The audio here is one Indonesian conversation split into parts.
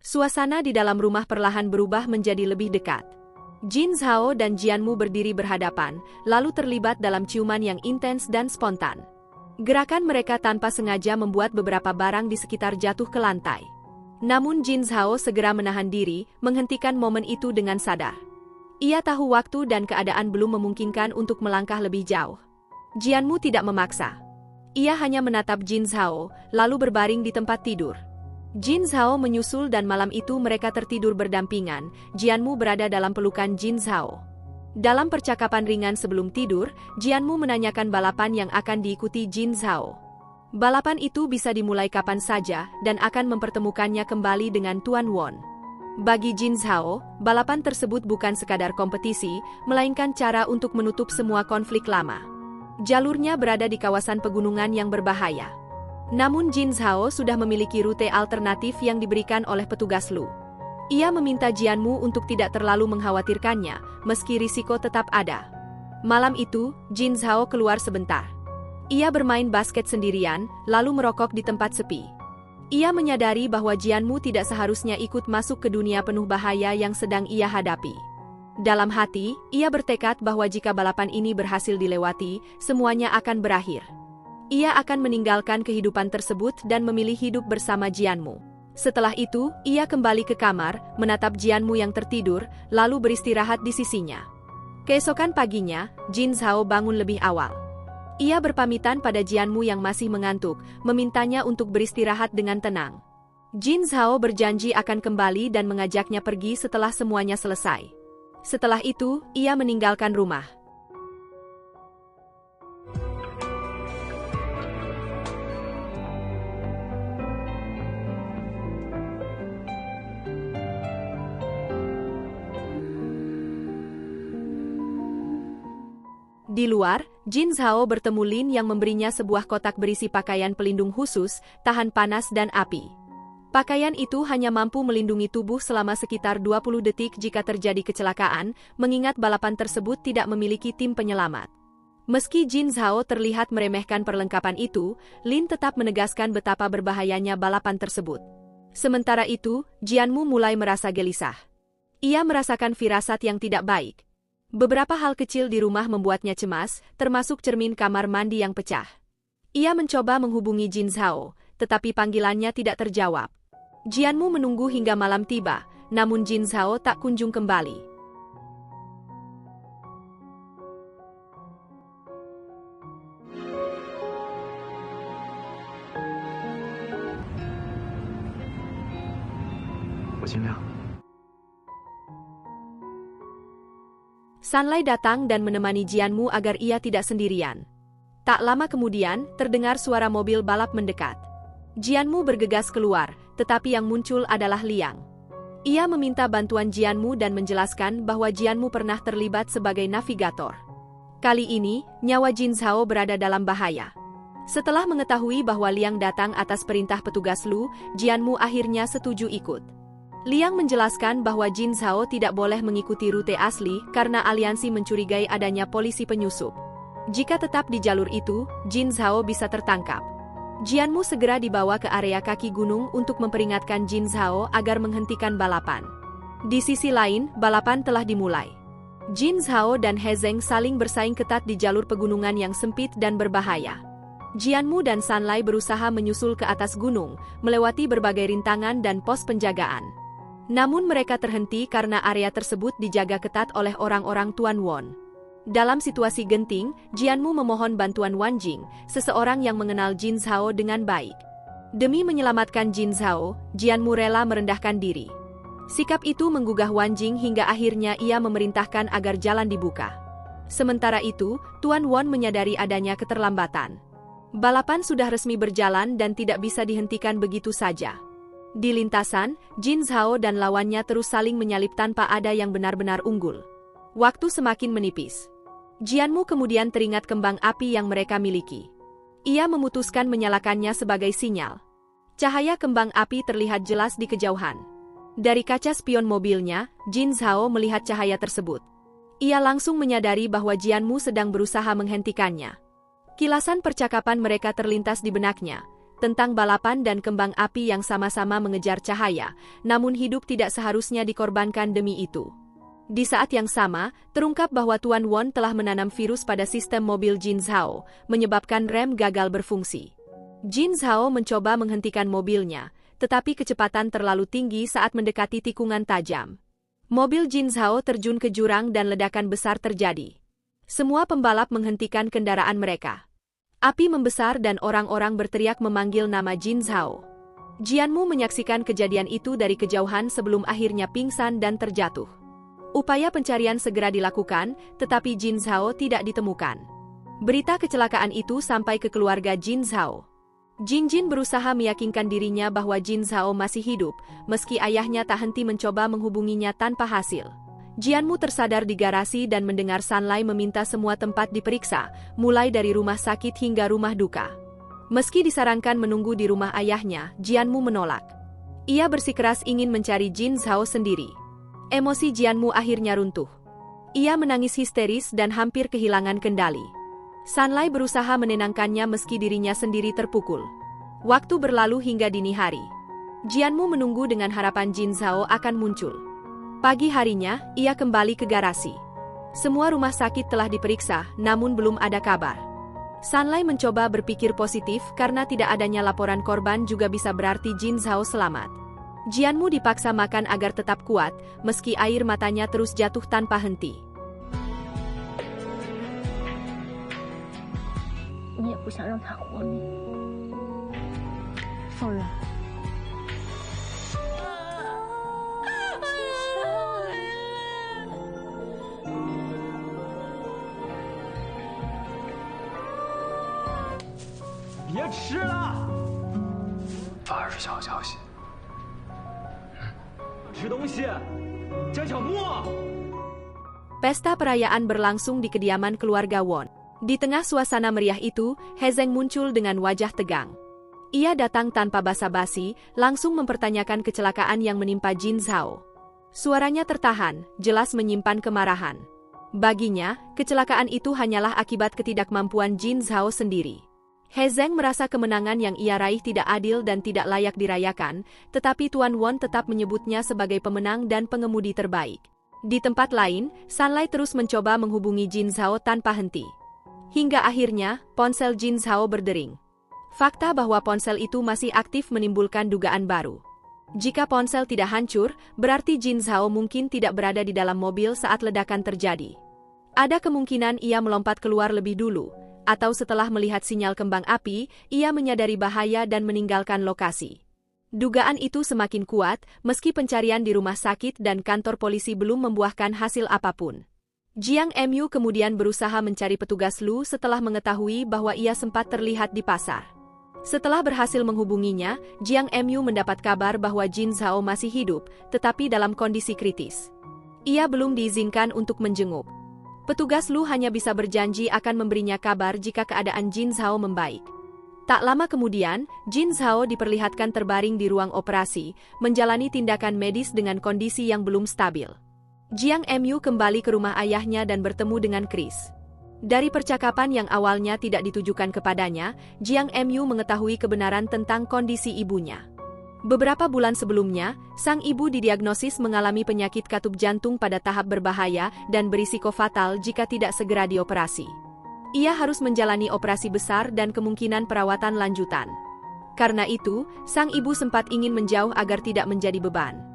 Suasana di dalam rumah perlahan berubah menjadi lebih dekat. Jin Zhao dan Jianmu berdiri berhadapan, lalu terlibat dalam ciuman yang intens dan spontan. Gerakan mereka tanpa sengaja membuat beberapa barang di sekitar jatuh ke lantai. Namun Jin Zhao segera menahan diri, menghentikan momen itu dengan sadar. Ia tahu waktu dan keadaan belum memungkinkan untuk melangkah lebih jauh. Jianmu tidak memaksa. Ia hanya menatap Jin Zhao, lalu berbaring di tempat tidur. Jin Zhao menyusul dan malam itu mereka tertidur berdampingan. Jianmu berada dalam pelukan Jin Zhao. Dalam percakapan ringan sebelum tidur, Jianmu menanyakan balapan yang akan diikuti Jin Zhao. Balapan itu bisa dimulai kapan saja dan akan mempertemukannya kembali dengan Tuan Won. Bagi Jin Zhao, balapan tersebut bukan sekadar kompetisi, melainkan cara untuk menutup semua konflik lama. Jalurnya berada di kawasan pegunungan yang berbahaya. Namun Jin Zhao sudah memiliki rute alternatif yang diberikan oleh petugas Lu. Ia meminta Jianmu untuk tidak terlalu mengkhawatirkannya, meski risiko tetap ada. Malam itu, Jin Zhao keluar sebentar. Ia bermain basket sendirian, lalu merokok di tempat sepi. Ia menyadari bahwa Jianmu tidak seharusnya ikut masuk ke dunia penuh bahaya yang sedang ia hadapi. Dalam hati, ia bertekad bahwa jika balapan ini berhasil dilewati, semuanya akan berakhir. Ia akan meninggalkan kehidupan tersebut dan memilih hidup bersama Jianmu. Setelah itu, ia kembali ke kamar, menatap Jianmu yang tertidur, lalu beristirahat di sisinya. Keesokan paginya, Jin Zhao bangun lebih awal. Ia berpamitan pada Jianmu yang masih mengantuk, memintanya untuk beristirahat dengan tenang. Jin Zhao berjanji akan kembali dan mengajaknya pergi setelah semuanya selesai. Setelah itu, ia meninggalkan rumah. Di luar, Jin Zhao bertemu Lin yang memberinya sebuah kotak berisi pakaian pelindung khusus, tahan panas dan api. Pakaian itu hanya mampu melindungi tubuh selama sekitar 20 detik jika terjadi kecelakaan, mengingat balapan tersebut tidak memiliki tim penyelamat. Meski Jin Zhao terlihat meremehkan perlengkapan itu, Lin tetap menegaskan betapa berbahayanya balapan tersebut. Sementara itu, Jianmu mulai merasa gelisah. Ia merasakan firasat yang tidak baik. Beberapa hal kecil di rumah membuatnya cemas, termasuk cermin kamar mandi yang pecah. Ia mencoba menghubungi Jin Zhao, tetapi panggilannya tidak terjawab. Jianmu menunggu hingga malam tiba, namun Jin Zhao tak kunjung kembali. Sunlight datang dan menemani Jianmu agar ia tidak sendirian. Tak lama kemudian, terdengar suara mobil balap mendekat. Jianmu bergegas keluar, tetapi yang muncul adalah Liang. Ia meminta bantuan Jianmu dan menjelaskan bahwa Jianmu pernah terlibat sebagai navigator. Kali ini, nyawa Jin Zhao berada dalam bahaya. Setelah mengetahui bahwa Liang datang atas perintah petugas Lu, Jianmu akhirnya setuju ikut. Liang menjelaskan bahwa Jin Zhao tidak boleh mengikuti rute asli karena aliansi mencurigai adanya polisi penyusup. Jika tetap di jalur itu, Jin Zhao bisa tertangkap. Jianmu segera dibawa ke area kaki gunung untuk memperingatkan Jin Zhao agar menghentikan balapan. Di sisi lain, balapan telah dimulai. Jin Zhao dan He Zeng saling bersaing ketat di jalur pegunungan yang sempit dan berbahaya. Jianmu dan Sunlight berusaha menyusul ke atas gunung, melewati berbagai rintangan dan pos penjagaan. Namun mereka terhenti karena area tersebut dijaga ketat oleh orang-orang Tuan Won. Dalam situasi genting, Jianmu memohon bantuan Wan Jing, seseorang yang mengenal Jin Zhao dengan baik. Demi menyelamatkan Jin Zhao, Jianmu rela merendahkan diri. Sikap itu menggugah Wan Jing hingga akhirnya ia memerintahkan agar jalan dibuka. Sementara itu, Tuan Won menyadari adanya keterlambatan. Balapan sudah resmi berjalan dan tidak bisa dihentikan begitu saja. Di lintasan, Jin Zhao dan lawannya terus saling menyalip tanpa ada yang benar-benar unggul. Waktu semakin menipis. Jianmu kemudian teringat kembang api yang mereka miliki. Ia memutuskan menyalakannya sebagai sinyal. Cahaya kembang api terlihat jelas di kejauhan. Dari kaca spion mobilnya, Jin Zhao melihat cahaya tersebut. Ia langsung menyadari bahwa Jianmu sedang berusaha menghentikannya. Kilasan percakapan mereka terlintas di benaknya. tentang balapan dan kembang api yang sama-sama mengejar cahaya, namun hidup tidak seharusnya dikorbankan demi itu. Di saat yang sama, terungkap bahwa Tuan Won telah menanam virus pada sistem mobil Jin Zhao, menyebabkan rem gagal berfungsi. Jin Zhao mencoba menghentikan mobilnya, tetapi kecepatan terlalu tinggi saat mendekati tikungan tajam. Mobil Jin Zhao terjun ke jurang dan ledakan besar terjadi. Semua pembalap menghentikan kendaraan mereka. Api membesar dan orang-orang berteriak memanggil nama Jin Zhao. Jianmu menyaksikan kejadian itu dari kejauhan sebelum akhirnya pingsan dan terjatuh. Upaya pencarian segera dilakukan, tetapi Jin Zhao tidak ditemukan. Berita kecelakaan itu sampai ke keluarga Jin Zhao. Jin berusaha meyakinkan dirinya bahwa Jin Zhao masih hidup, meski ayahnya tak henti mencoba menghubunginya tanpa hasil. Jianmu tersadar di garasi dan mendengar Sanlai meminta semua tempat diperiksa, mulai dari rumah sakit hingga rumah duka. Meski disarankan menunggu di rumah ayahnya, Jianmu menolak. Ia bersikeras ingin mencari Jin Zhao sendiri. Emosi Jianmu akhirnya runtuh. Ia menangis histeris dan hampir kehilangan kendali. Sanlai berusaha menenangkannya meski dirinya sendiri terpukul. Waktu berlalu hingga dini hari. Jianmu menunggu dengan harapan Jin Zhao akan muncul. Pagi harinya, ia kembali ke garasi. Semua rumah sakit telah diperiksa, namun belum ada kabar. Sanlai mencoba berpikir positif karena tidak adanya laporan korban juga bisa berarti Jin Zhao selamat. Jianmu dipaksa makan agar tetap kuat, meski air matanya terus jatuh tanpa henti. 你也不想让他活命，放任。别吃了，发20小消息。吃东西，江小木。 Pesta perayaan berlangsung di kediaman keluarga Won. Di tengah suasana meriah itu, He Zeng muncul dengan wajah tegang. Ia datang tanpa basa-basi, langsung mempertanyakan kecelakaan yang menimpa Jin Zhao. Suaranya tertahan, jelas menyimpan kemarahan. Baginya, kecelakaan itu hanyalah akibat ketidakmampuan Jin Zhao sendiri. He Zeng merasa kemenangan yang ia raih tidak adil dan tidak layak dirayakan, tetapi Tuan Won tetap menyebutnya sebagai pemenang dan pengemudi terbaik. Di tempat lain, Sanlai terus mencoba menghubungi Jin Zhao tanpa henti. Hingga akhirnya, ponsel Jin Zhao berdering. Fakta bahwa ponsel itu masih aktif menimbulkan dugaan baru. Jika ponsel tidak hancur, berarti Jin Zhao mungkin tidak berada di dalam mobil saat ledakan terjadi. Ada kemungkinan ia melompat keluar lebih dulu, atau setelah melihat sinyal kembang api, ia menyadari bahaya dan meninggalkan lokasi. Dugaan itu semakin kuat, meski pencarian di rumah sakit dan kantor polisi belum membuahkan hasil apapun. Jiang Mu kemudian berusaha mencari petugas Lu setelah mengetahui bahwa ia sempat terlihat di pasar. Setelah berhasil menghubunginya, Jiang Mu mendapat kabar bahwa Jin Zhao masih hidup, tetapi dalam kondisi kritis. Ia belum diizinkan untuk menjenguk. Petugas Lu hanya bisa berjanji akan memberinya kabar jika keadaan Jin Zhao membaik. Tak lama kemudian, Jin Zhao diperlihatkan terbaring di ruang operasi, menjalani tindakan medis dengan kondisi yang belum stabil. Jiang Mu kembali ke rumah ayahnya dan bertemu dengan Chris. Dari percakapan yang awalnya tidak ditujukan kepadanya, Jiang Mu mengetahui kebenaran tentang kondisi ibunya. Beberapa bulan sebelumnya, sang ibu didiagnosis mengalami penyakit katup jantung pada tahap berbahaya dan berisiko fatal jika tidak segera dioperasi. Ia harus menjalani operasi besar dan kemungkinan perawatan lanjutan. Karena itu, sang ibu sempat ingin menjauh agar tidak menjadi beban.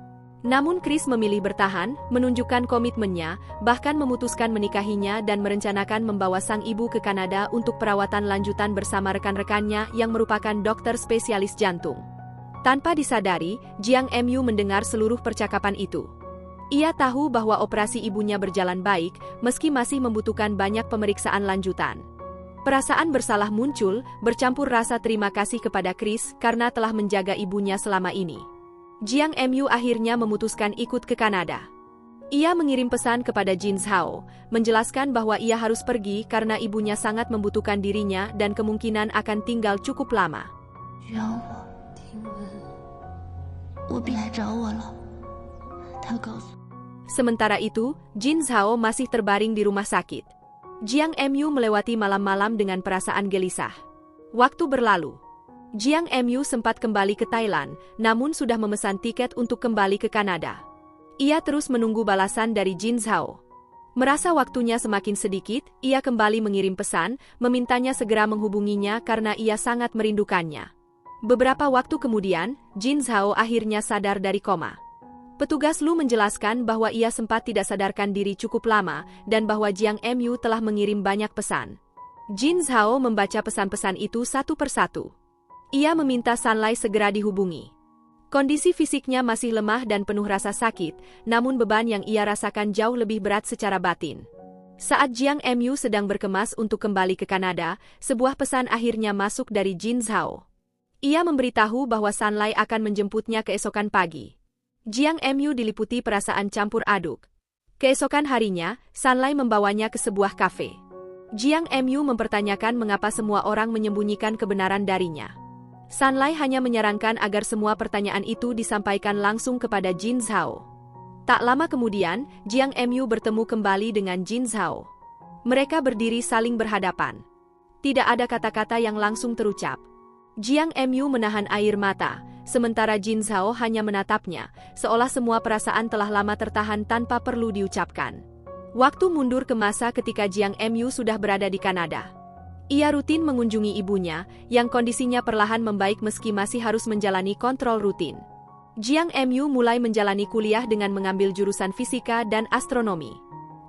Namun Chris memilih bertahan, menunjukkan komitmennya, bahkan memutuskan menikahinya dan merencanakan membawa sang ibu ke Kanada untuk perawatan lanjutan bersama rekan-rekannya yang merupakan dokter spesialis jantung. Tanpa disadari, Jiang Mu mendengar seluruh percakapan itu. Ia tahu bahwa operasi ibunya berjalan baik, meski masih membutuhkan banyak pemeriksaan lanjutan. Perasaan bersalah muncul, bercampur rasa terima kasih kepada Chris karena telah menjaga ibunya selama ini. Jiang Mu akhirnya memutuskan ikut ke Kanada. Ia mengirim pesan kepada Jin Zhao, menjelaskan bahwa ia harus pergi karena ibunya sangat membutuhkan dirinya dan kemungkinan akan tinggal cukup lama. Sementara itu, Jin Zhao masih terbaring di rumah sakit. Jiang Mu melewati malam-malam dengan perasaan gelisah. Waktu berlalu. Jiang Mu sempat kembali ke Thailand, namun sudah memesan tiket untuk kembali ke Kanada. Ia terus menunggu balasan dari Jin Zhao. Merasa waktunya semakin sedikit, ia kembali mengirim pesan, memintanya segera menghubunginya karena ia sangat merindukannya. Beberapa waktu kemudian, Jin Zhao akhirnya sadar dari koma. Petugas Lu menjelaskan bahwa ia sempat tidak sadarkan diri cukup lama dan bahwa Jiang Mu telah mengirim banyak pesan. Jin Zhao membaca pesan-pesan itu satu persatu. Ia meminta Sanlai segera dihubungi. Kondisi fisiknya masih lemah dan penuh rasa sakit, namun beban yang ia rasakan jauh lebih berat secara batin. Saat Jiang Mu sedang berkemas untuk kembali ke Kanada, sebuah pesan akhirnya masuk dari Jin Zhao. Ia memberitahu bahwa Sanlai akan menjemputnya keesokan pagi. Jiang Mu diliputi perasaan campur aduk. Keesokan harinya, Sanlai membawanya ke sebuah kafe. Jiang Mu mempertanyakan mengapa semua orang menyembunyikan kebenaran darinya. Sanlai hanya menyarankan agar semua pertanyaan itu disampaikan langsung kepada Jin Zhao. Tak lama kemudian, Jiang Mu bertemu kembali dengan Jin Zhao. Mereka berdiri saling berhadapan. Tidak ada kata-kata yang langsung terucap. Jiang Mu menahan air mata, sementara Jin Zhao hanya menatapnya, seolah semua perasaan telah lama tertahan tanpa perlu diucapkan. Waktu mundur ke masa ketika Jiang Mu sudah berada di Kanada. Ia rutin mengunjungi ibunya, yang kondisinya perlahan membaik meski masih harus menjalani kontrol rutin. Jiang Mu mulai menjalani kuliah dengan mengambil jurusan fisika dan astronomi.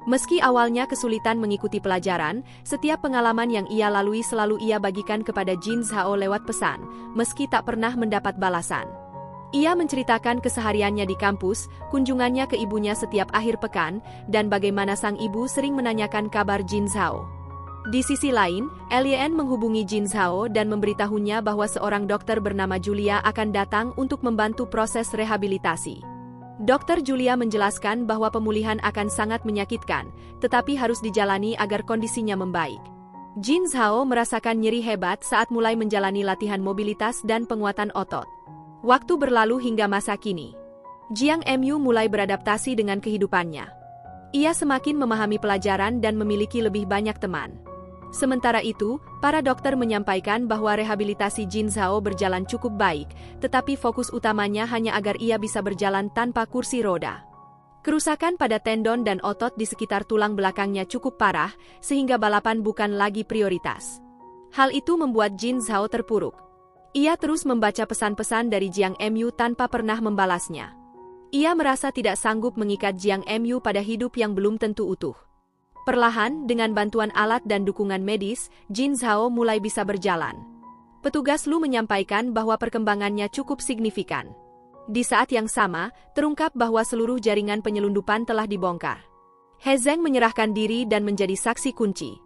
Meski awalnya kesulitan mengikuti pelajaran, setiap pengalaman yang ia lalui selalu ia bagikan kepada Jin Zhao lewat pesan, meski tak pernah mendapat balasan. Ia menceritakan kesehariannya di kampus, kunjungannya ke ibunya setiap akhir pekan, dan bagaimana sang ibu sering menanyakan kabar Jin Zhao. Di sisi lain, Lien menghubungi Jin Zhao dan memberitahunya bahwa seorang dokter bernama Julia akan datang untuk membantu proses rehabilitasi. Dokter Julia menjelaskan bahwa pemulihan akan sangat menyakitkan, tetapi harus dijalani agar kondisinya membaik. Jin Zhao merasakan nyeri hebat saat mulai menjalani latihan mobilitas dan penguatan otot. Waktu berlalu hingga masa kini. Jiang Mu mulai beradaptasi dengan kehidupannya. Ia semakin memahami pelajaran dan memiliki lebih banyak teman. Sementara itu, para dokter menyampaikan bahwa rehabilitasi Jin Zhao berjalan cukup baik, tetapi fokus utamanya hanya agar ia bisa berjalan tanpa kursi roda. Kerusakan pada tendon dan otot di sekitar tulang belakangnya cukup parah, sehingga balapan bukan lagi prioritas. Hal itu membuat Jin Zhao terpuruk. Ia terus membaca pesan-pesan dari Jiang Mu tanpa pernah membalasnya. Ia merasa tidak sanggup mengikat Jiang Mu pada hidup yang belum tentu utuh. Perlahan, dengan bantuan alat dan dukungan medis, Jin Zhao mulai bisa berjalan. Petugas Lu menyampaikan bahwa perkembangannya cukup signifikan. Di saat yang sama, terungkap bahwa seluruh jaringan penyelundupan telah dibongkar. He Zeng menyerahkan diri dan menjadi saksi kunci.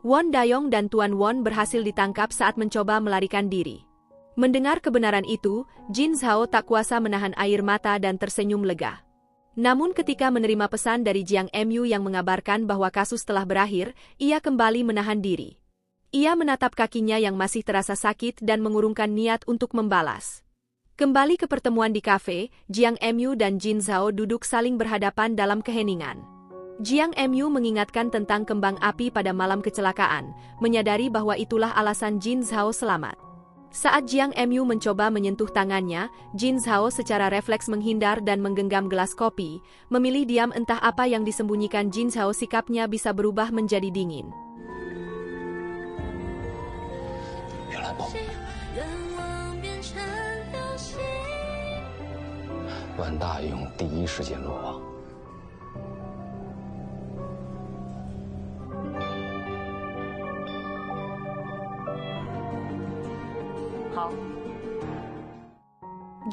Won Dayong dan Tuan Won berhasil ditangkap saat mencoba melarikan diri. Mendengar kebenaran itu, Jin Zhao tak kuasa menahan air mata dan tersenyum lega. Namun ketika menerima pesan dari Jiang Mu yang mengabarkan bahwa kasus telah berakhir, ia kembali menahan diri. Ia menatap kakinya yang masih terasa sakit dan mengurungkan niat untuk membalas. Kembali ke pertemuan di kafe, Jiang Mu dan Jin Zhao duduk saling berhadapan dalam keheningan. Jiang Mu mengingatkan tentang kembang api pada malam kecelakaan, menyadari bahwa itulah alasan Jin Zhao selamat. Saat Jiang Mu mencoba menyentuh tangannya, Jin Zhao secara refleks menghindar dan menggenggam gelas kopi, memilih diam entah apa yang disembunyikan Jin Zhao sikapnya bisa berubah menjadi dingin. 别来碰！万大营第一时间落网。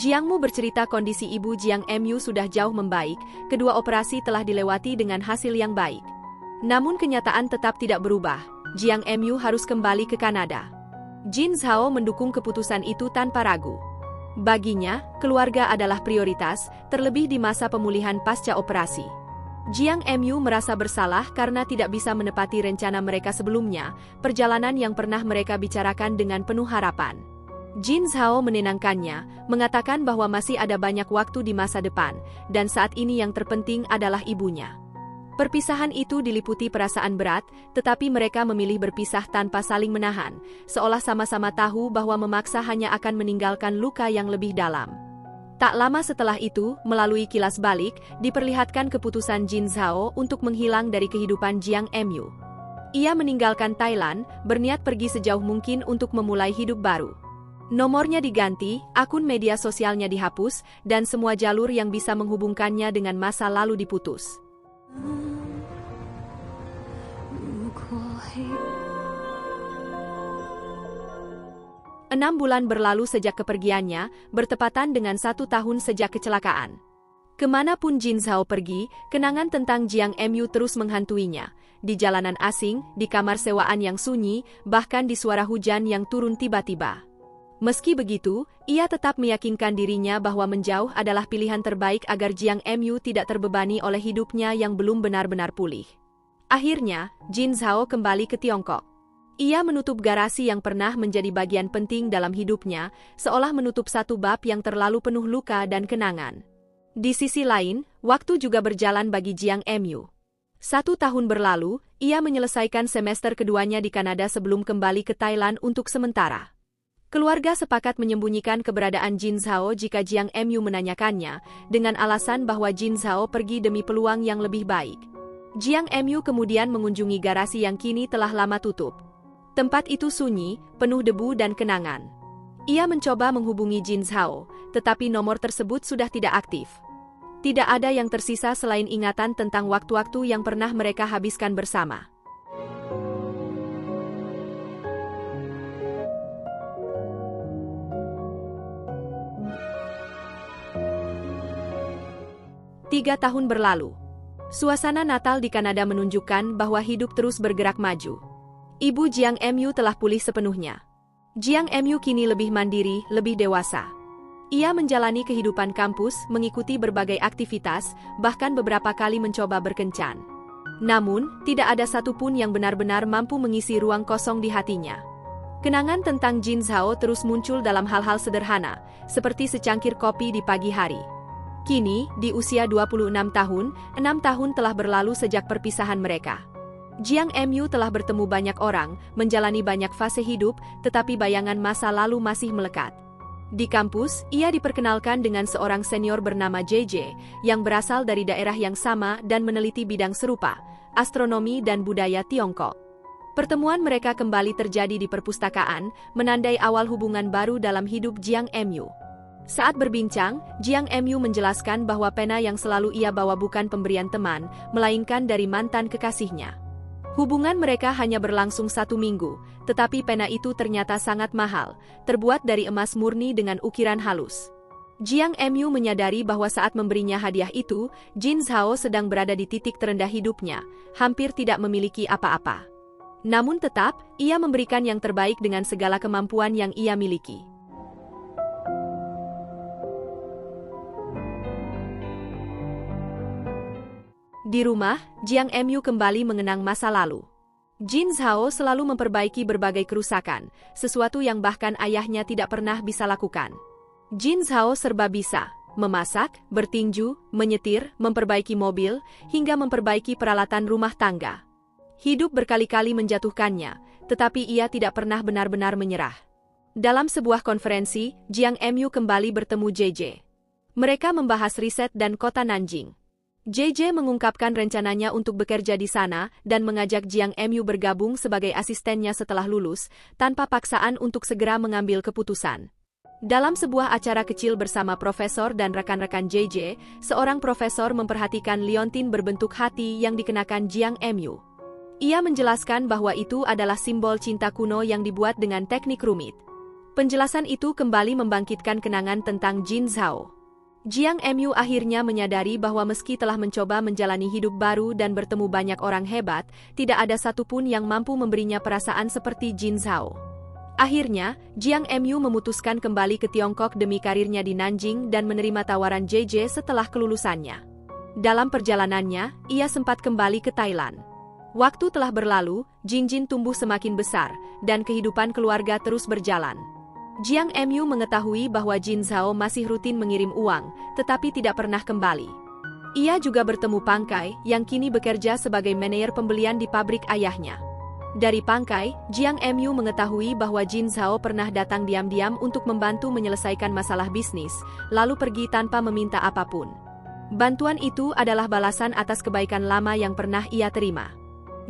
Jiang Mu bercerita kondisi ibu Jiang Mu sudah jauh membaik, kedua operasi telah dilewati dengan hasil yang baik. Namun kenyataan tetap tidak berubah, Jiang Mu harus kembali ke Kanada. Jin Zhao mendukung keputusan itu tanpa ragu. Baginya, keluarga adalah prioritas, terlebih di masa pemulihan pasca operasi. Jiang Mu merasa bersalah karena tidak bisa menepati rencana mereka sebelumnya, perjalanan yang pernah mereka bicarakan dengan penuh harapan. Jin Zhao menenangkannya, mengatakan bahwa masih ada banyak waktu di masa depan, dan saat ini yang terpenting adalah ibunya. Perpisahan itu diliputi perasaan berat, tetapi mereka memilih berpisah tanpa saling menahan, seolah sama-sama tahu bahwa memaksa hanya akan meninggalkan luka yang lebih dalam. Tak lama setelah itu, melalui kilas balik, diperlihatkan keputusan Jin Zhao untuk menghilang dari kehidupan Jiang Mu. Ia meninggalkan Thailand, berniat pergi sejauh mungkin untuk memulai hidup baru. Nomornya diganti, akun media sosialnya dihapus, dan semua jalur yang bisa menghubungkannya dengan masa lalu diputus. 6 bulan berlalu sejak kepergiannya, bertepatan dengan 1 tahun sejak kecelakaan. Kemanapun Jin Zhao pergi, kenangan tentang Jiang Mu terus menghantuinya. Di jalanan asing, di kamar sewaan yang sunyi, bahkan di suara hujan yang turun tiba-tiba. Meski begitu, ia tetap meyakinkan dirinya bahwa menjauh adalah pilihan terbaik agar Jiang Mu tidak terbebani oleh hidupnya yang belum benar-benar pulih. Akhirnya, Jin Zhao kembali ke Tiongkok. Ia menutup garasi yang pernah menjadi bagian penting dalam hidupnya, seolah menutup satu bab yang terlalu penuh luka dan kenangan. Di sisi lain, waktu juga berjalan bagi Jiang Mu. 1 tahun berlalu, ia menyelesaikan semester keduanya di Kanada sebelum kembali ke Thailand untuk sementara. Keluarga sepakat menyembunyikan keberadaan Jin Zhao jika Jiang Mu menanyakannya, dengan alasan bahwa Jin Zhao pergi demi peluang yang lebih baik. Jiang Mu kemudian mengunjungi garasi yang kini telah lama tutup. Tempat itu sunyi, penuh debu dan kenangan. Ia mencoba menghubungi Jin Zhao, tetapi nomor tersebut sudah tidak aktif. Tidak ada yang tersisa selain ingatan tentang waktu-waktu yang pernah mereka habiskan bersama. Tiga tahun berlalu. Suasana Natal di Kanada menunjukkan bahwa hidup terus bergerak maju. Ibu Jiang Mu telah pulih sepenuhnya. Jiang Mu kini lebih mandiri, lebih dewasa. Ia menjalani kehidupan kampus, mengikuti berbagai aktivitas, bahkan beberapa kali mencoba berkencan. Namun, tidak ada satupun yang benar-benar mampu mengisi ruang kosong di hatinya. Kenangan tentang Jin Zhao terus muncul dalam hal-hal sederhana, seperti secangkir kopi di pagi hari. Kini, di usia 26 tahun, 6 tahun telah berlalu sejak perpisahan mereka. Jiang Mu telah bertemu banyak orang, menjalani banyak fase hidup, tetapi bayangan masa lalu masih melekat. Di kampus, ia diperkenalkan dengan seorang senior bernama JJ, yang berasal dari daerah yang sama dan meneliti bidang serupa, astronomi dan budaya Tiongkok. Pertemuan mereka kembali terjadi di perpustakaan, menandai awal hubungan baru dalam hidup Jiang Mu. Saat berbincang, Jiang Mu menjelaskan bahwa pena yang selalu ia bawa bukan pemberian teman, melainkan dari mantan kekasihnya. Hubungan mereka hanya berlangsung 1 minggu, tetapi pena itu ternyata sangat mahal, terbuat dari emas murni dengan ukiran halus. Jiang Mu menyadari bahwa saat memberinya hadiah itu, Jin Zhao sedang berada di titik terendah hidupnya, hampir tidak memiliki apa-apa. Namun tetap, ia memberikan yang terbaik dengan segala kemampuan yang ia miliki. Di rumah, Jiang Mu kembali mengenang masa lalu. Jin Zhao selalu memperbaiki berbagai kerusakan, sesuatu yang bahkan ayahnya tidak pernah bisa lakukan. Jin Zhao serba bisa, memasak, bertinju, menyetir, memperbaiki mobil, hingga memperbaiki peralatan rumah tangga. Hidup berkali-kali menjatuhkannya, tetapi ia tidak pernah benar-benar menyerah. Dalam sebuah konferensi, Jiang Mu kembali bertemu JJ. Mereka membahas riset dan kota Nanjing. JJ mengungkapkan rencananya untuk bekerja di sana dan mengajak Jiang Mu bergabung sebagai asistennya setelah lulus, tanpa paksaan untuk segera mengambil keputusan. Dalam sebuah acara kecil bersama profesor dan rekan-rekan JJ, seorang profesor memperhatikan liontin berbentuk hati yang dikenakan Jiang Mu. Ia menjelaskan bahwa itu adalah simbol cinta kuno yang dibuat dengan teknik rumit. Penjelasan itu kembali membangkitkan kenangan tentang Jin Zhao. Jiang Mu akhirnya menyadari bahwa meski telah mencoba menjalani hidup baru dan bertemu banyak orang hebat, tidak ada satupun yang mampu memberinya perasaan seperti Jin Zhao. Akhirnya, Jiang Mu memutuskan kembali ke Tiongkok demi karirnya di Nanjing dan menerima tawaran JJ setelah kelulusannya. Dalam perjalanannya, ia sempat kembali ke Thailand. Waktu telah berlalu, Jin tumbuh semakin besar, dan kehidupan keluarga terus berjalan. Jiang Mu mengetahui bahwa Jin Zhao masih rutin mengirim uang, tetapi tidak pernah kembali. Ia juga bertemu Pangkai, yang kini bekerja sebagai manajer pembelian di pabrik ayahnya. Dari Pangkai, Jiang Mu mengetahui bahwa Jin Zhao pernah datang diam-diam untuk membantu menyelesaikan masalah bisnis, lalu pergi tanpa meminta apapun. Bantuan itu adalah balasan atas kebaikan lama yang pernah ia terima.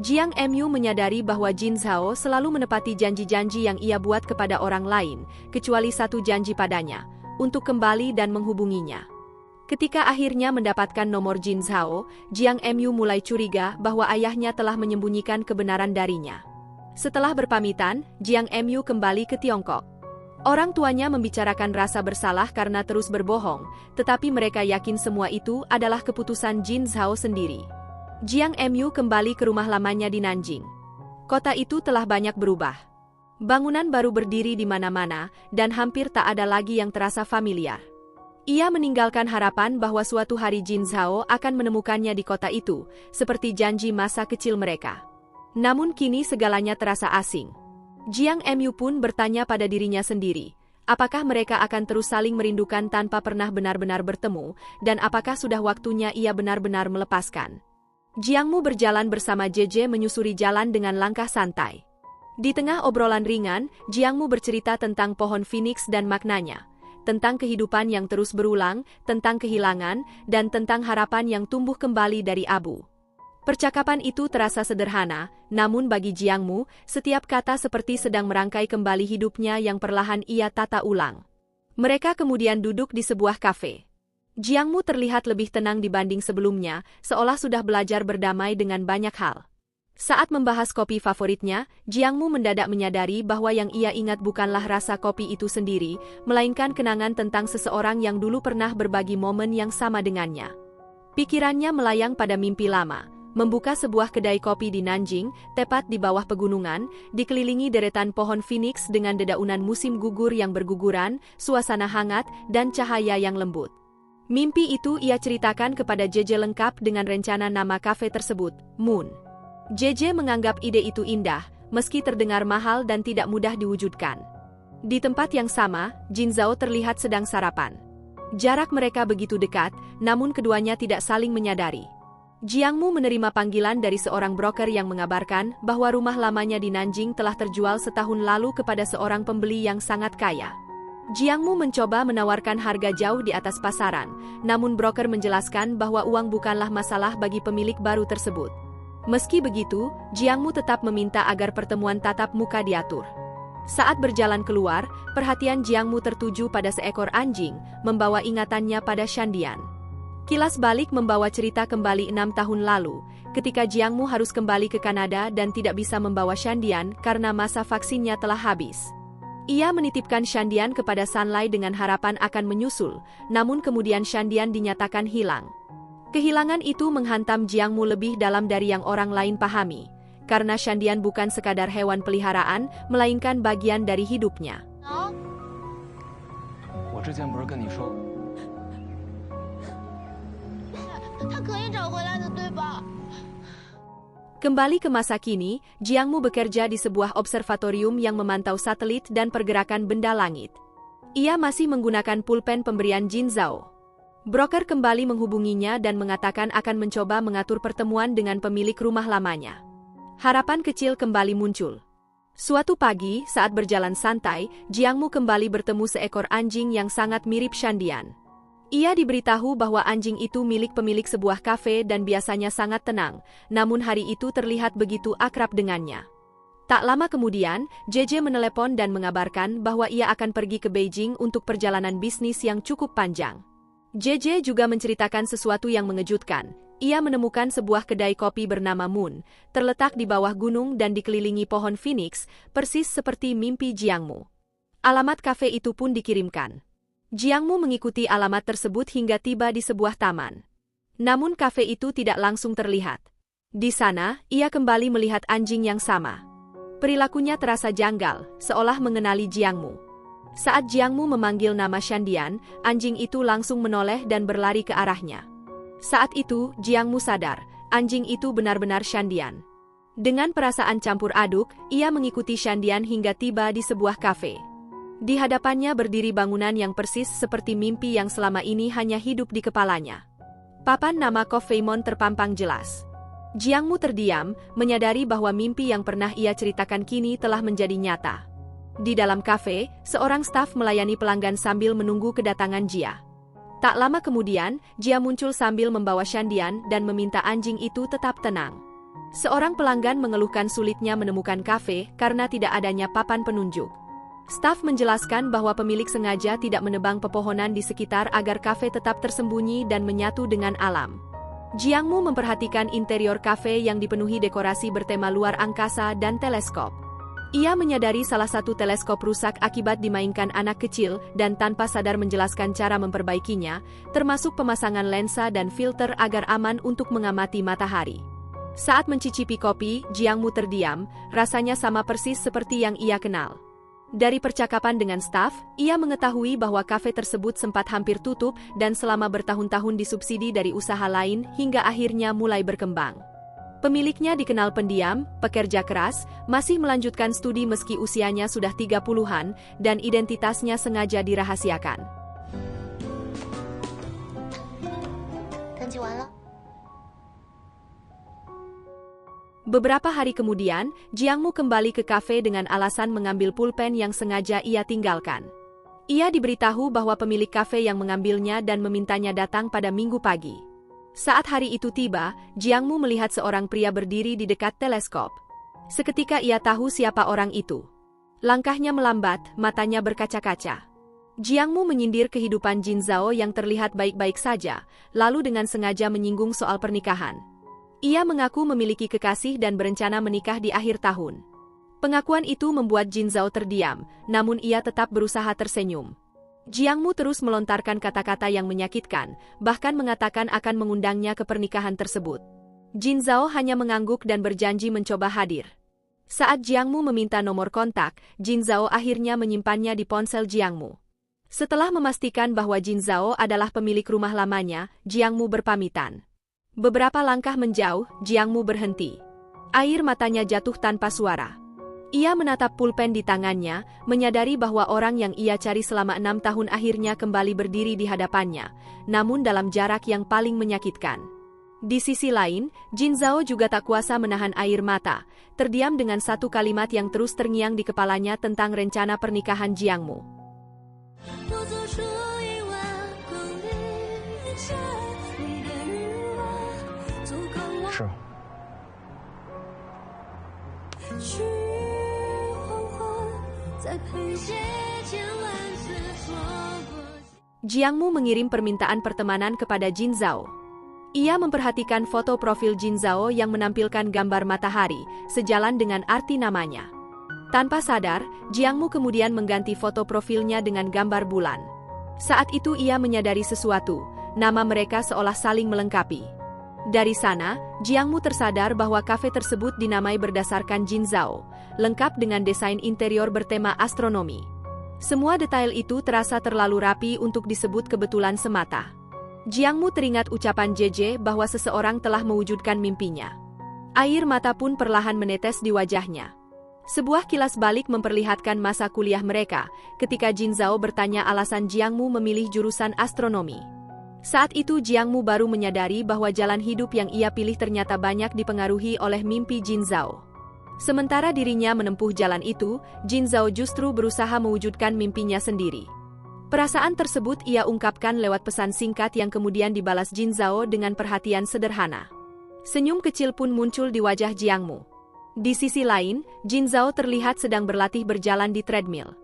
Jiang Mu menyadari bahwa Jin Zhao selalu menepati janji-janji yang ia buat kepada orang lain, kecuali satu janji padanya, untuk kembali dan menghubunginya. Ketika akhirnya mendapatkan nomor Jin Zhao, Jiang Mu mulai curiga bahwa ayahnya telah menyembunyikan kebenaran darinya. Setelah berpamitan, Jiang Mu kembali ke Tiongkok. Orang tuanya membicarakan rasa bersalah karena terus berbohong, tetapi mereka yakin semua itu adalah keputusan Jin Zhao sendiri. Jiang Mu kembali ke rumah lamanya di Nanjing. Kota itu telah banyak berubah. Bangunan baru berdiri di mana-mana, dan hampir tak ada lagi yang terasa familiar. Ia meninggalkan harapan bahwa suatu hari Jin Zhao akan menemukannya di kota itu, seperti janji masa kecil mereka. Namun kini segalanya terasa asing. Jiang Mu pun bertanya pada dirinya sendiri, apakah mereka akan terus saling merindukan tanpa pernah benar-benar bertemu, dan apakah sudah waktunya ia benar-benar melepaskan. Jiang Mu berjalan bersama JJ menyusuri jalan dengan langkah santai. Di tengah obrolan ringan, Jiang Mu bercerita tentang pohon Phoenix dan maknanya, tentang kehidupan yang terus berulang, tentang kehilangan, dan tentang harapan yang tumbuh kembali dari abu. Percakapan itu terasa sederhana, namun bagi Jiang Mu, setiap kata seperti sedang merangkai kembali hidupnya yang perlahan ia tata ulang. Mereka kemudian duduk di sebuah kafe. Jiang Mu terlihat lebih tenang dibanding sebelumnya, seolah sudah belajar berdamai dengan banyak hal. Saat membahas kopi favoritnya, Jiang Mu mendadak menyadari bahwa yang ia ingat bukanlah rasa kopi itu sendiri, melainkan kenangan tentang seseorang yang dulu pernah berbagi momen yang sama dengannya. Pikirannya melayang pada mimpi lama, membuka sebuah kedai kopi di Nanjing, tepat di bawah pegunungan, dikelilingi deretan pohon Phoenix dengan dedaunan musim gugur yang berguguran, suasana hangat, dan cahaya yang lembut. Mimpi itu ia ceritakan kepada JJ lengkap dengan rencana nama kafe tersebut, Moon. JJ menganggap ide itu indah, meski terdengar mahal dan tidak mudah diwujudkan. Di tempat yang sama, Jin Zhao terlihat sedang sarapan. Jarak mereka begitu dekat, namun keduanya tidak saling menyadari. Jiang Mu menerima panggilan dari seorang broker yang mengabarkan bahwa rumah lamanya di Nanjing telah terjual setahun lalu kepada seorang pembeli yang sangat kaya. Jiang Mu mencoba menawarkan harga jauh di atas pasaran, namun broker menjelaskan bahwa uang bukanlah masalah bagi pemilik baru tersebut. Meski begitu, Jiang Mu tetap meminta agar pertemuan tatap muka diatur. Saat berjalan keluar, perhatian Jiang Mu tertuju pada seekor anjing, membawa ingatannya pada Shandian. Kilas balik membawa cerita kembali 6 tahun lalu, ketika Jiang Mu harus kembali ke Kanada dan tidak bisa membawa Shandian karena masa vaksinnya telah habis. Ia menitipkan Shandian kepada Sanlai dengan harapan akan menyusul, namun kemudian Shandian dinyatakan hilang. Kehilangan itu menghantam Jiang Mu lebih dalam dari yang orang lain pahami, karena Shandian bukan sekadar hewan peliharaan, melainkan bagian dari hidupnya. Kembali ke masa kini, Jiang Mu bekerja di sebuah observatorium yang memantau satelit dan pergerakan benda langit. Ia masih menggunakan pulpen pemberian Jin Zhao. Broker kembali menghubunginya dan mengatakan akan mencoba mengatur pertemuan dengan pemilik rumah lamanya. Harapan kecil kembali muncul. Suatu pagi, saat berjalan santai, Jiang Mu kembali bertemu seekor anjing yang sangat mirip Shandian. Ia diberitahu bahwa anjing itu milik pemilik sebuah kafe dan biasanya sangat tenang, namun hari itu terlihat begitu akrab dengannya. Tak lama kemudian, JJ menelepon dan mengabarkan bahwa ia akan pergi ke Beijing untuk perjalanan bisnis yang cukup panjang. JJ juga menceritakan sesuatu yang mengejutkan. Ia menemukan sebuah kedai kopi bernama Moon, terletak di bawah gunung dan dikelilingi pohon Phoenix, persis seperti mimpi Jiang Mu. Alamat kafe itu pun dikirimkan. Jiang Mu mengikuti alamat tersebut hingga tiba di sebuah taman. Namun kafe itu tidak langsung terlihat. Di sana, ia kembali melihat anjing yang sama. Perilakunya terasa janggal, seolah mengenali Jiang Mu. Saat Jiang Mu memanggil nama Shandian, anjing itu langsung menoleh dan berlari ke arahnya. Saat itu, Jiang Mu sadar, anjing itu benar-benar Shandian. Dengan perasaan campur aduk, ia mengikuti Shandian hingga tiba di sebuah kafe. Di hadapannya berdiri bangunan yang persis seperti mimpi yang selama ini hanya hidup di kepalanya. Papan nama Coffee Mon terpampang jelas. Jiang Mu terdiam, menyadari bahwa mimpi yang pernah ia ceritakan kini telah menjadi nyata. Di dalam kafe, seorang staf melayani pelanggan sambil menunggu kedatangan Jia. Tak lama kemudian, Jia muncul sambil membawa Shandian dan meminta anjing itu tetap tenang. Seorang pelanggan mengeluhkan sulitnya menemukan kafe karena tidak adanya papan penunjuk. Staf menjelaskan bahwa pemilik sengaja tidak menebang pepohonan di sekitar agar kafe tetap tersembunyi dan menyatu dengan alam. Jiang Mu memperhatikan interior kafe yang dipenuhi dekorasi bertema luar angkasa dan teleskop. Ia menyadari salah satu teleskop rusak akibat dimainkan anak kecil dan tanpa sadar menjelaskan cara memperbaikinya, termasuk pemasangan lensa dan filter agar aman untuk mengamati matahari. Saat mencicipi kopi, Jiang Mu terdiam, rasanya sama persis seperti yang ia kenal. Dari percakapan dengan staf, ia mengetahui bahwa kafe tersebut sempat hampir tutup dan selama bertahun-tahun disubsidi dari usaha lain hingga akhirnya mulai berkembang. Pemiliknya dikenal pendiam, pekerja keras, masih melanjutkan studi meski usianya sudah 30-an, dan identitasnya sengaja dirahasiakan. Beberapa hari kemudian, Jiang Mu kembali ke kafe dengan alasan mengambil pulpen yang sengaja ia tinggalkan. Ia diberitahu bahwa pemilik kafe yang mengambilnya dan memintanya datang pada Minggu pagi. Saat hari itu tiba, Jiang Mu melihat seorang pria berdiri di dekat teleskop. Seketika ia tahu siapa orang itu. Langkahnya melambat, matanya berkaca-kaca. Jiang Mu menyindir kehidupan Jin Zhao yang terlihat baik-baik saja, lalu dengan sengaja menyinggung soal pernikahan. Ia mengaku memiliki kekasih dan berencana menikah di akhir tahun. Pengakuan itu membuat Jin Zhao terdiam, namun ia tetap berusaha tersenyum. Jiang Mu terus melontarkan kata-kata yang menyakitkan, bahkan mengatakan akan mengundangnya ke pernikahan tersebut. Jin Zhao hanya mengangguk dan berjanji mencoba hadir. Saat Jiang Mu meminta nomor kontak, Jin Zhao akhirnya menyimpannya di ponsel Jiang Mu. Setelah memastikan bahwa Jin Zhao adalah pemilik rumah lamanya, Jiang Mu berpamitan. Beberapa langkah menjauh, Jiang Mu berhenti. Air matanya jatuh tanpa suara. Ia menatap pulpen di tangannya, menyadari bahwa orang yang ia cari selama 6 tahun akhirnya kembali berdiri di hadapannya, namun dalam jarak yang paling menyakitkan. Di sisi lain, Jin Zhao juga tak kuasa menahan air mata, terdiam dengan satu kalimat yang terus terngiang di kepalanya tentang rencana pernikahan Jiang Mu. Jiang Mu mengirim permintaan pertemanan kepada Jin Zhao. Ia memperhatikan foto profil Jin Zhao yang menampilkan gambar matahari, sejalan dengan arti namanya. Tanpa sadar, Jiang Mu kemudian mengganti foto profilnya dengan gambar bulan. Saat itu ia menyadari sesuatu, nama mereka seolah saling melengkapi. Dari sana, Jiang Mu tersadar bahwa kafe tersebut dinamai berdasarkan Jin Zhao, lengkap dengan desain interior bertema astronomi. Semua detail itu terasa terlalu rapi untuk disebut kebetulan semata. Jiang Mu teringat ucapan JJ bahwa seseorang telah mewujudkan mimpinya. Air mata pun perlahan menetes di wajahnya. Sebuah kilas balik memperlihatkan masa kuliah mereka, ketika Jin Zhao bertanya alasan Jiang Mu memilih jurusan astronomi. Saat itu Jiang Mu baru menyadari bahwa jalan hidup yang ia pilih ternyata banyak dipengaruhi oleh mimpi Jin Zhao. Sementara dirinya menempuh jalan itu, Jin Zhao justru berusaha mewujudkan mimpinya sendiri. Perasaan tersebut ia ungkapkan lewat pesan singkat yang kemudian dibalas Jin Zhao dengan perhatian sederhana. Senyum kecil pun muncul di wajah Jiang Mu. Di sisi lain, Jin Zhao terlihat sedang berlatih berjalan di treadmill.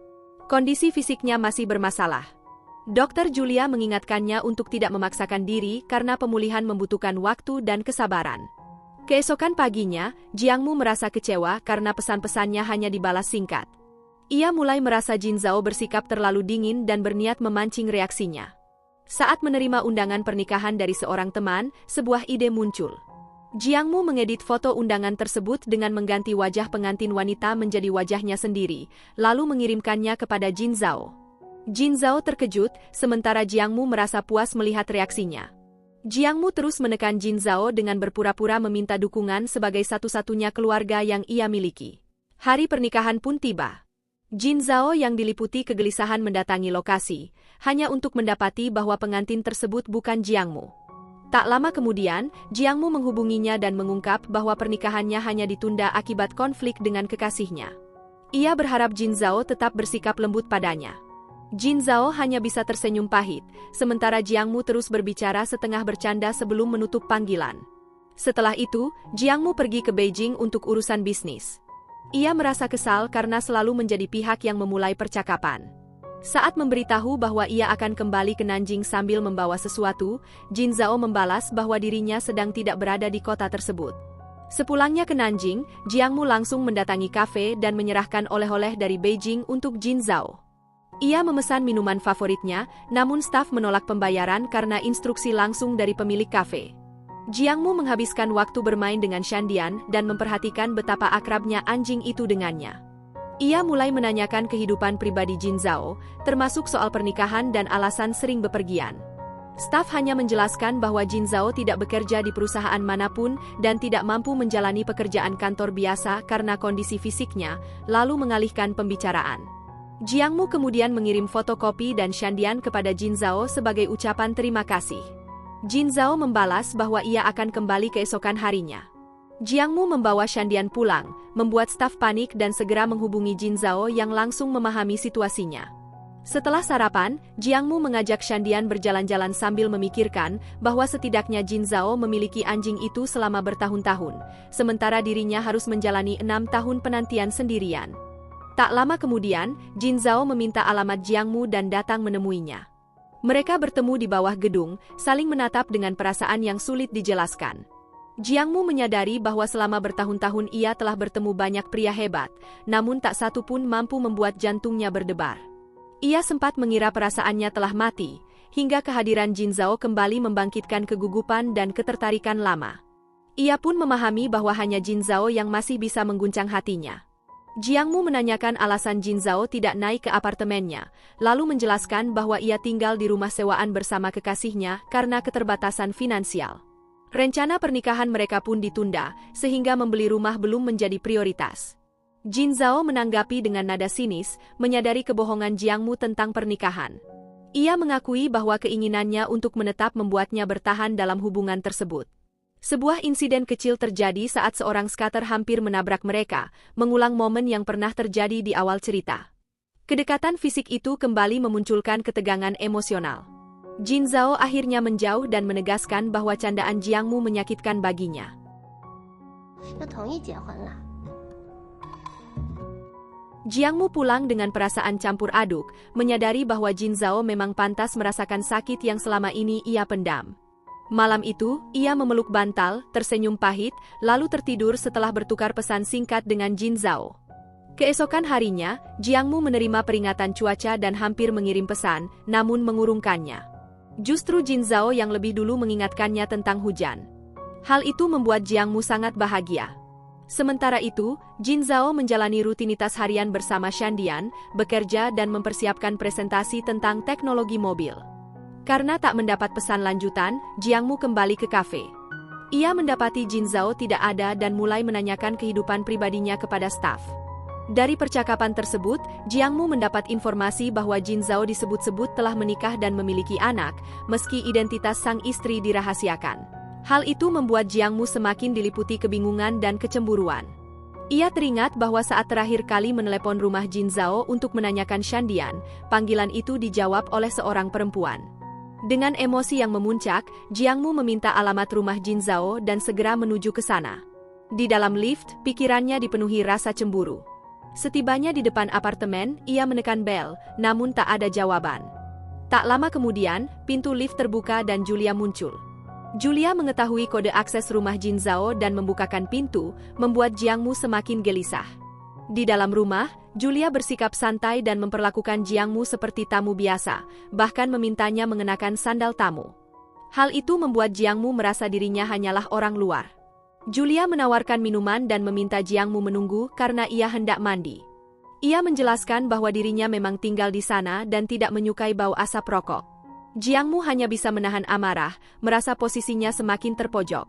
Kondisi fisiknya masih bermasalah. Dokter Julia mengingatkannya untuk tidak memaksakan diri karena pemulihan membutuhkan waktu dan kesabaran. Keesokan paginya, Jiang Mu merasa kecewa karena pesan-pesannya hanya dibalas singkat. Ia mulai merasa Jin Zhao bersikap terlalu dingin dan berniat memancing reaksinya. Saat menerima undangan pernikahan dari seorang teman, sebuah ide muncul. Jiang Mu mengedit foto undangan tersebut dengan mengganti wajah pengantin wanita menjadi wajahnya sendiri, lalu mengirimkannya kepada Jin Zhao. Jin Zhao terkejut, sementara Jiang Mu merasa puas melihat reaksinya. Jiang Mu terus menekan Jin Zhao dengan berpura-pura meminta dukungan sebagai satu-satunya keluarga yang ia miliki. Hari pernikahan pun tiba. Jin Zhao yang diliputi kegelisahan mendatangi lokasi, hanya untuk mendapati bahwa pengantin tersebut bukan Jiang Mu. Tak lama kemudian, Jiang Mu menghubunginya dan mengungkap bahwa pernikahannya hanya ditunda akibat konflik dengan kekasihnya. Ia berharap Jin Zhao tetap bersikap lembut padanya. Jin Zhao hanya bisa tersenyum pahit, sementara Jiang Mu terus berbicara setengah bercanda sebelum menutup panggilan. Setelah itu, Jiang Mu pergi ke Beijing untuk urusan bisnis. Ia merasa kesal karena selalu menjadi pihak yang memulai percakapan. Saat memberitahu bahwa ia akan kembali ke Nanjing sambil membawa sesuatu, Jin Zhao membalas bahwa dirinya sedang tidak berada di kota tersebut. Sepulangnya ke Nanjing, Jiang Mu langsung mendatangi kafe dan menyerahkan oleh-oleh dari Beijing untuk Jin Zhao. Ia memesan minuman favoritnya, namun staf menolak pembayaran karena instruksi langsung dari pemilik kafe. Jiang Mu menghabiskan waktu bermain dengan Shandian dan memperhatikan betapa akrabnya anjing itu dengannya. Ia mulai menanyakan kehidupan pribadi Jin Zhao, termasuk soal pernikahan dan alasan sering bepergian. Staf hanya menjelaskan bahwa Jin Zhao tidak bekerja di perusahaan manapun dan tidak mampu menjalani pekerjaan kantor biasa karena kondisi fisiknya, lalu mengalihkan pembicaraan. Jiang Mu kemudian mengirim fotokopi dan Shandian kepada Jin Zhao sebagai ucapan terima kasih. Jin Zhao membalas bahwa ia akan kembali keesokan harinya. Jiang Mu membawa Shandian pulang, membuat staf panik dan segera menghubungi Jin Zhao yang langsung memahami situasinya. Setelah sarapan, Jiang Mu mengajak Shandian berjalan-jalan sambil memikirkan bahwa setidaknya Jin Zhao memiliki anjing itu selama bertahun-tahun, sementara dirinya harus menjalani 6 tahun penantian sendirian. Tak lama kemudian, Jin Zhao meminta alamat Jiang Mu dan datang menemuinya. Mereka bertemu di bawah gedung, saling menatap dengan perasaan yang sulit dijelaskan. Jiang Mu menyadari bahwa selama bertahun-tahun ia telah bertemu banyak pria hebat, namun tak satu pun mampu membuat jantungnya berdebar. Ia sempat mengira perasaannya telah mati, hingga kehadiran Jin Zhao kembali membangkitkan kegugupan dan ketertarikan lama. Ia pun memahami bahwa hanya Jin Zhao yang masih bisa mengguncang hatinya. Jiang Mu menanyakan alasan Jin Zhao tidak naik ke apartemennya, lalu menjelaskan bahwa ia tinggal di rumah sewaan bersama kekasihnya karena keterbatasan finansial. Rencana pernikahan mereka pun ditunda, sehingga membeli rumah belum menjadi prioritas. Jin Zhao menanggapi dengan nada sinis, menyadari kebohongan Jiang Mu tentang pernikahan. Ia mengakui bahwa keinginannya untuk menetap membuatnya bertahan dalam hubungan tersebut. Sebuah insiden kecil terjadi saat seorang skater hampir menabrak mereka, mengulang momen yang pernah terjadi di awal cerita. Kedekatan fisik itu kembali memunculkan ketegangan emosional. Jin Zhao akhirnya menjauh dan menegaskan bahwa candaan Jiang Mu menyakitkan baginya. Jiang Mu pulang dengan perasaan campur aduk, menyadari bahwa Jin Zhao memang pantas merasakan sakit yang selama ini ia pendam. Malam itu, ia memeluk bantal, tersenyum pahit, lalu tertidur setelah bertukar pesan singkat dengan Jin Zhao. Keesokan harinya, Jiang Mu menerima peringatan cuaca dan hampir mengirim pesan, namun mengurungkannya. Justru Jin Zhao yang lebih dulu mengingatkannya tentang hujan. Hal itu membuat Jiang Mu sangat bahagia. Sementara itu, Jin Zhao menjalani rutinitas harian bersama Shandian, bekerja dan mempersiapkan presentasi tentang teknologi mobil. Karena tak mendapat pesan lanjutan, Jiang Mu kembali ke kafe. Ia mendapati Jin Zhao tidak ada dan mulai menanyakan kehidupan pribadinya kepada staf. Dari percakapan tersebut, Jiang Mu mendapat informasi bahwa Jin Zhao disebut-sebut telah menikah dan memiliki anak, meski identitas sang istri dirahasiakan. Hal itu membuat Jiang Mu semakin diliputi kebingungan dan kecemburuan. Ia teringat bahwa saat terakhir kali menelepon rumah Jin Zhao untuk menanyakan Shandian, panggilan itu dijawab oleh seorang perempuan. Dengan emosi yang memuncak, Jiang Mu meminta alamat rumah Jin Zhao dan segera menuju ke sana. Di dalam lift, pikirannya dipenuhi rasa cemburu. Setibanya di depan apartemen, ia menekan bel, namun tak ada jawaban. Tak lama kemudian, pintu lift terbuka dan Julia muncul. Julia mengetahui kode akses rumah Jin Zhao dan membukakan pintu, membuat Jiang Mu semakin gelisah. Di dalam rumah, Julia bersikap santai dan memperlakukan Jiang Mu seperti tamu biasa, bahkan memintanya mengenakan sandal tamu. Hal itu membuat Jiang Mu merasa dirinya hanyalah orang luar. Julia menawarkan minuman dan meminta Jiang Mu menunggu karena ia hendak mandi. Ia menjelaskan bahwa dirinya memang tinggal di sana dan tidak menyukai bau asap rokok. Jiang Mu hanya bisa menahan amarah, merasa posisinya semakin terpojok.